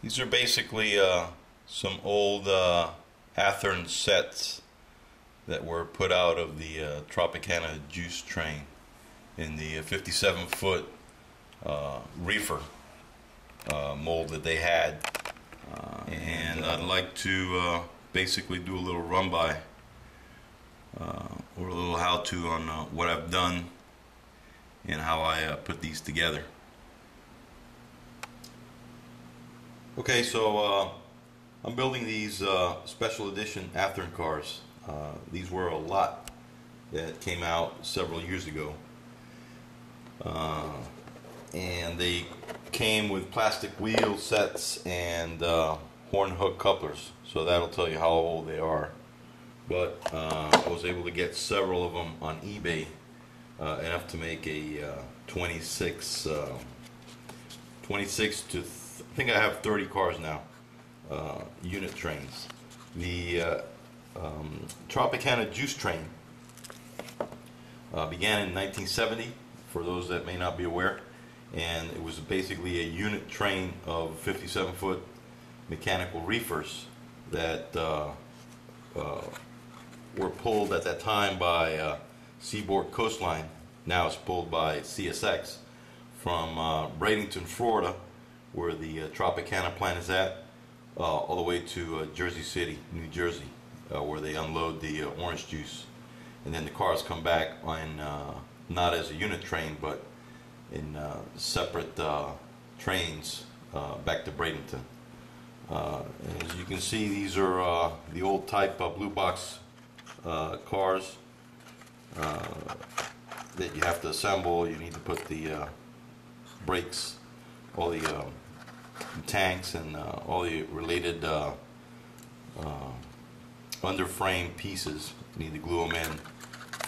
These are basically some old Athearn sets that were put out of the Tropicana juice train in the 57-foot reefer mold that they had. And I'd like to basically do a little run-by or a little how-to on what I've done and how I put these together. Okay, so I'm building these special edition Athearn cars. These were a lot that came out several years ago. And they came with plastic wheel sets and horn hook couplers, so that'll tell you how old they are. But I was able to get several of them on eBay, enough to make a 26 to I think I have 30 cars now, unit trains. The Tropicana juice train began in 1970, for those that may not be aware, and it was basically a unit train of 57-foot mechanical reefers that were pulled at that time by Seaboard Coastline. Now it's pulled by CSX from Bradenton, Florida, where the Tropicana plant is at, all the way to Jersey City, New Jersey, where they unload the orange juice. And then the cars come back on, not as a unit train, but in separate trains back to Bradenton. As you can see, these are the old type blue box cars that you have to assemble. You need to put the brakes, all the tanks, and all the related underframe pieces. You need to glue them in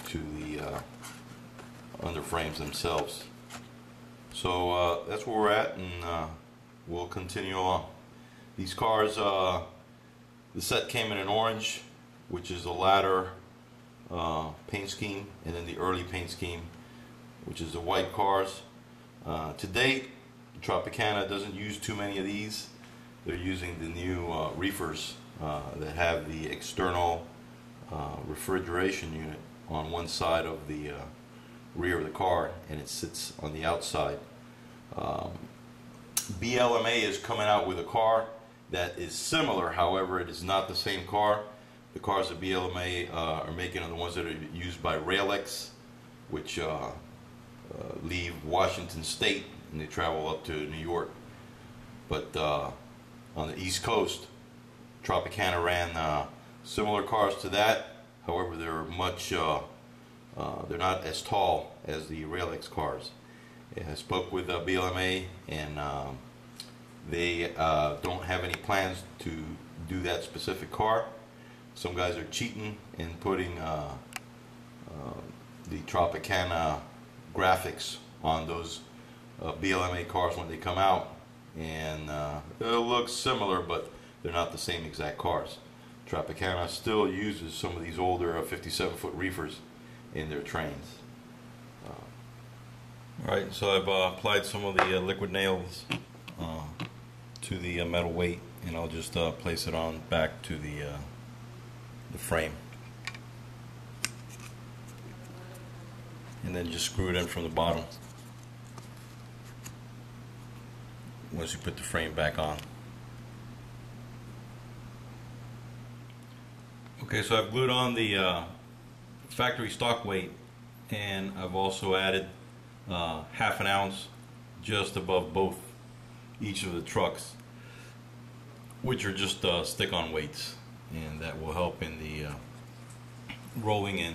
to the underframes themselves. So that's where we're at, and we'll continue on. These cars, the set came in an orange, which is the latter paint scheme, and then the early paint scheme, which is the white cars. To date, Tropicana doesn't use too many of these. They're using the new reefers that have the external refrigeration unit on one side of the rear of the car, and it sits on the outside. BLMA is coming out with a car that is similar, however it is not the same car. The cars that BLMA are making are the ones that are used by Rail-X, which leave Washington State and they travel up to New York. But on the East Coast, Tropicana ran similar cars to that. However, they're much they're not as tall as the Rail-X cars. I spoke with BLMA, and they don't have any plans to do that specific car. Some guys are cheating and putting the Tropicana graphics on those BLMA cars when they come out, and they'll look similar, but they're not the same exact cars. Tropicana still uses some of these older 57-foot reefers in their trains. Alright, so I've applied some of the liquid nails to the metal weight, and I'll just place it on back to the frame, and then just screw it in from the bottom once you put the frame back on. Okay, so I've glued on the factory stock weight, and I've also added half an ounce just above each of the trucks, which are just stick-on weights, and that will help in the rolling in.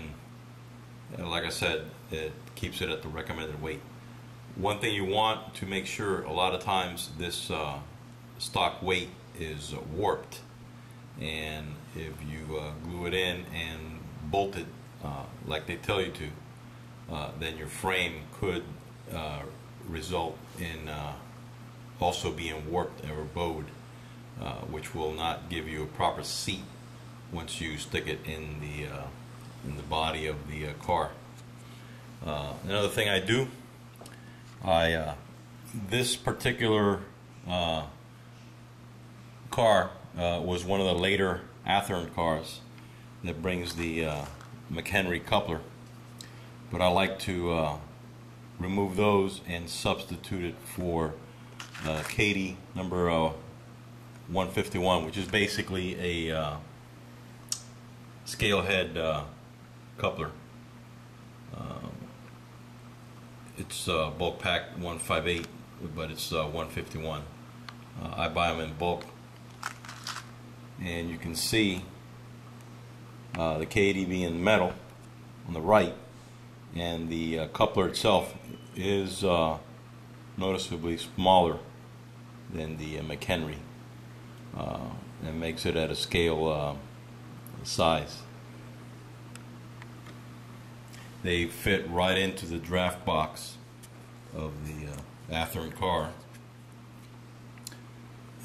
Like I said, it keeps it at the recommended weight. One thing you want to make sure, a lot of times this stock weight is warped, and if you glue it in and bolt it like they tell you to, then your frame could result in also being warped or bowed, which will not give you a proper seat once you stick it in the body of the car. Another thing I do, this particular car was one of the later Athearn cars that brings the McHenry coupler, but I like to remove those and substitute it for Katie number 151, which is basically a scale head coupler. It's bulk pack 158, but it's 151. I buy them in bulk, and you can see the KD being metal on the right, and the coupler itself is noticeably smaller than the McHenry. That makes it at a scale size. They fit right into the draft box of the Athearn car,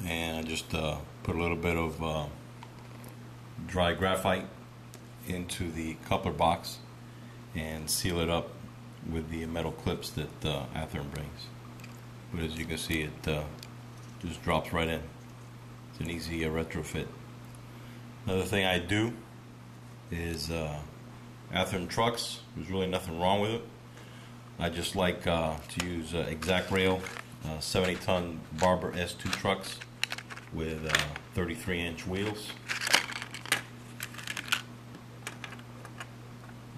and I just put a little bit of dry graphite into the coupler box and seal it up with the metal clips that Athearn brings. But as you can see, it just drops right in. It's an easy retrofit. Another thing I do is Athearn trucks, there's really nothing wrong with it. I just like to use exact rail 70-ton Barber S2 trucks with 33-inch wheels.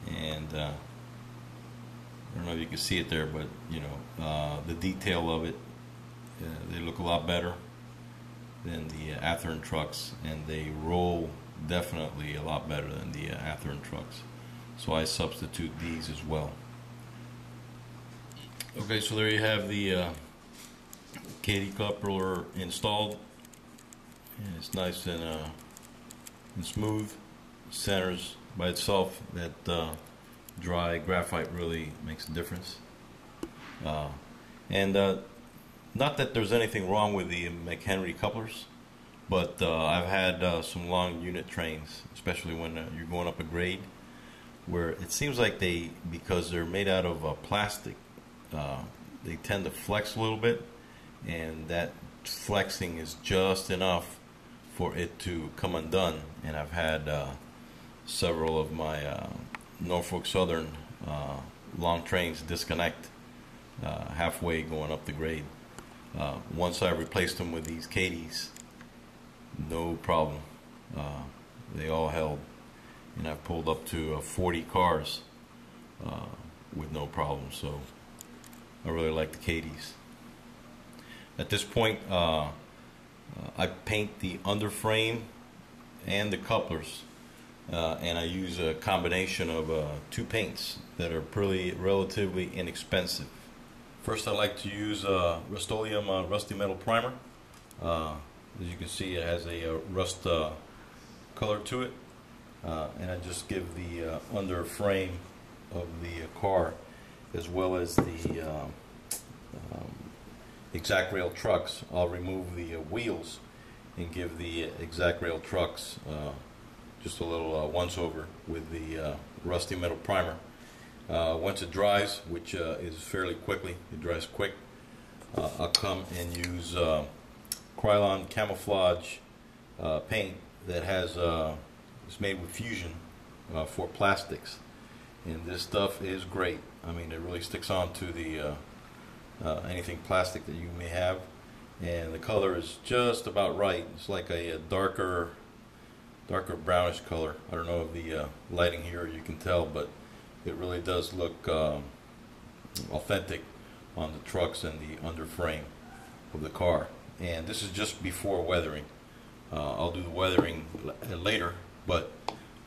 And I don't know if you can see it there, but you know, the detail of it, they look a lot better than the Athearn trucks, and they roll definitely a lot better than the Athearn trucks. So I substitute these as well. Okay, so there you have the KD coupler installed, and it's nice and smooth. Centers by itself. That dry graphite really makes a difference. And not that there's anything wrong with the McHenry couplers, but I've had some long unit trains, especially when you're going up a grade, where it seems like because they're made out of plastic, they tend to flex a little bit, and that flexing is just enough for it to come undone. And I've had several of my Norfolk Southern long trains disconnect halfway going up the grade. Once I replaced them with these KDs, no problem. They all held, and I've pulled up to 40 cars with no problem. So I really like the KDs. At this point, I paint the underframe and the couplers, and I use a combination of two paints that are relatively inexpensive. First, I like to use Rust-Oleum Rusty Metal Primer. As you can see, it has a rust color to it, and I just give the under frame of the car, as well as the exact rail trucks. I'll remove the wheels and give the exact rail trucks just a little once over with the Rusty Metal Primer. Once it dries, which is fairly quickly, it dries quick, I'll come and use Krylon camouflage paint that has it's made with fusion for plastics, and this stuff is great. I mean, it really sticks on to the anything plastic that you may have, and the color is just about right. It's like a darker brownish color. I don't know if the lighting here you can tell, but it really does look authentic on the trucks and the underframe of the car. And this is just before weathering. I'll do the weathering later, but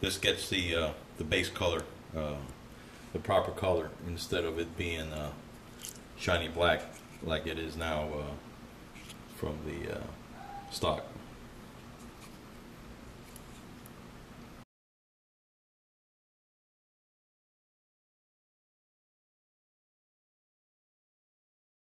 this gets the base color, the proper color, instead of it being shiny black like it is now from the stock.